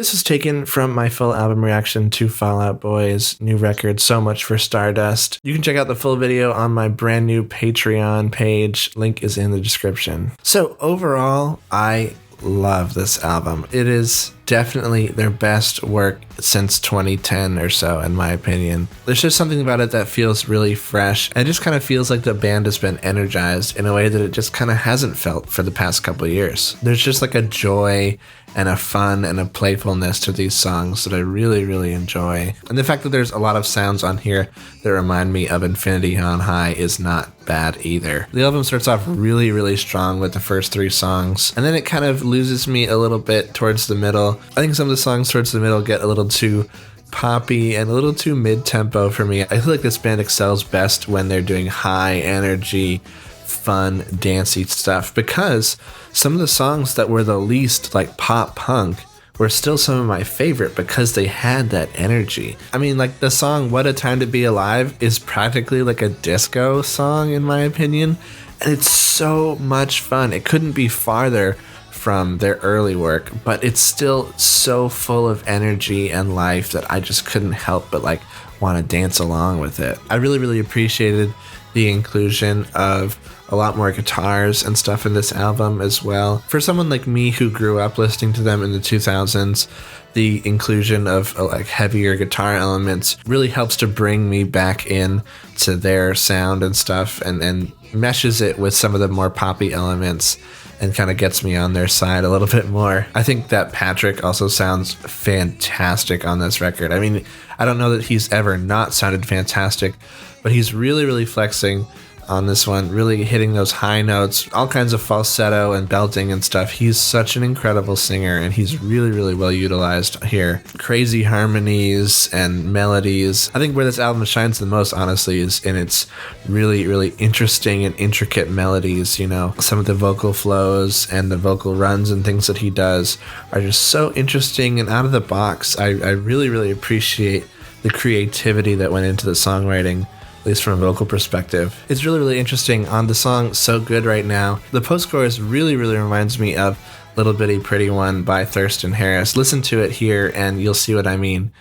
This is taken from my full album reaction to Fall Out Boy's new record, So Much for Stardust. You can check out the full video on my brand new Patreon page. Link is in the description. So overall, I love this album. It is definitely their best work since 2010 or so, in my opinion. There's just something about it that feels really fresh, and it just kind of feels like the band has been energized in a way that it just kind of hasn't felt for the past couple of years. There's just like a joy and a fun and a playfulness to these songs that I really, really enjoy. And the fact that there's a lot of sounds on here that remind me of Infinity on High is not bad either. The album starts off really, really strong with the first 3 songs, and then it kind of loses me a little bit towards the middle. I think some of the songs towards the middle get a little too poppy and a little too mid-tempo for me. I feel like this band excels best when they're doing high energy, fun, dancey stuff, because some of the songs that were the least like pop punk were still some of my favorite because they had that energy. I mean, like the song What a Time to Be Alive is practically like a disco song in my opinion, and it's so much fun. It couldn't be farther from their early work, but it's still so full of energy and life that I just couldn't help but like want to dance along with it. I really, really appreciated the inclusion of a lot more guitars and stuff in this album as well. For someone like me who grew up listening to them in the 2000s, the inclusion of like heavier guitar elements really helps to bring me back in to their sound and stuff, and meshes it with some of the more poppy elements and kind of gets me on their side a little bit more. I think that Patrick also sounds fantastic on this record. I mean, I don't know that he's ever not sounded fantastic, but he's really, really flexing on this one, really hitting those high notes, all kinds of falsetto and belting and stuff. He's such an incredible singer, and he's really, really well utilized here. Crazy harmonies and melodies. I think where this album shines the most, honestly, is in its really, really interesting and intricate melodies. You know, some of the vocal flows and the vocal runs and things that he does are just so interesting and out of the box. I really, really appreciate the creativity that went into the songwriting, at least from a vocal perspective. It's really, really interesting on the song So Good Right Now. The post-chorus really, really reminds me of Little Bitty Pretty One by Thurston Harris. Listen to it here and you'll see what I mean.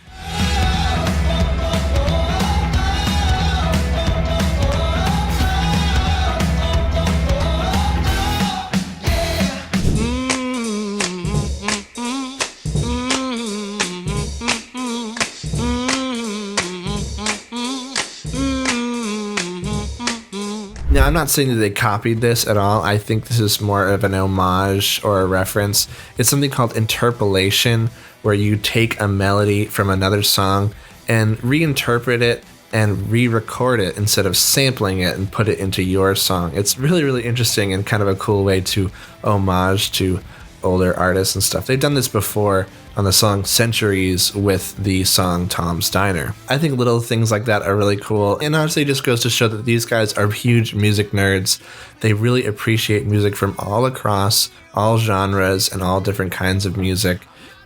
Now, I'm not saying that they copied this at all. I think this is more of an homage or a reference. It's something called interpolation, where you take a melody from another song and reinterpret it and re-record it instead of sampling it and put it into your song. It's really, really interesting and kind of a cool way to homage to older artists and stuff. They've done this before on the song Centuries with the song Tom's Diner. I think little things like that are really cool, and honestly it just goes to show that these guys are huge music nerds. They really appreciate music from all across, all genres, and all different kinds of music.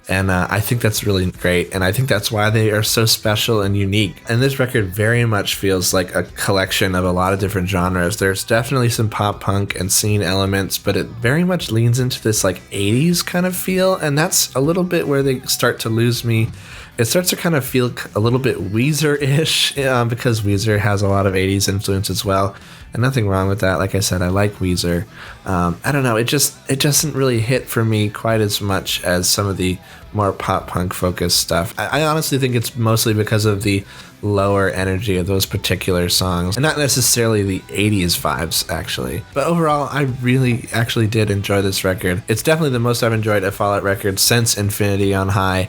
And I think that's really great, and I think that's why they are so special and unique. And this record very much feels like a collection of a lot of different genres. There's definitely some pop punk and scene elements, but it very much leans into this like 80s kind of feel, and that's a little bit where they start to lose me. It starts to kind of feel a little bit Weezer-ish, because Weezer has a lot of 80s influence as well. And nothing wrong with that. Like I said, I like Weezer. I don't know, it doesn't really hit for me quite as much as some of the more pop punk focused stuff. I honestly think it's mostly because of the lower energy of those particular songs, and not necessarily the 80s vibes, actually. But overall, I really actually did enjoy this record. It's definitely the most I've enjoyed a Fall Out record since Infinity on High.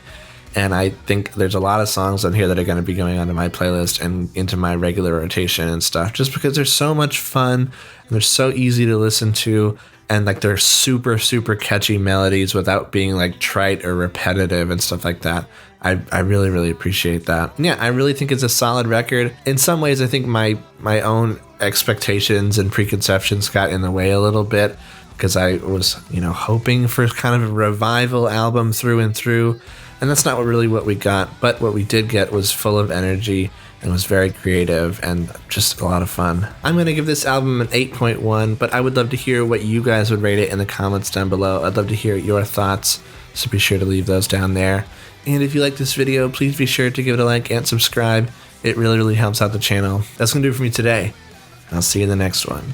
And I think there's a lot of songs on here that are going to be going onto my playlist and into my regular rotation and stuff, just because they're so much fun and they're so easy to listen to, and like they're super, super catchy melodies without being like trite or repetitive and stuff like that. I really, really appreciate that. Yeah, I really think it's a solid record. In some ways, I think my own expectations and preconceptions got in the way a little bit, because I was, hoping for kind of a revival album through and through. And that's not what we got, but what we did get was full of energy and was very creative and just a lot of fun. I'm going to give this album an 8.1, but I would love to hear what you guys would rate it in the comments down below. I'd love to hear your thoughts. so be sure to leave those down there. And if you like this video, please be sure to give it a like and subscribe. It really helps out the channel. That's going to do it for me today. I'll see you in the next one.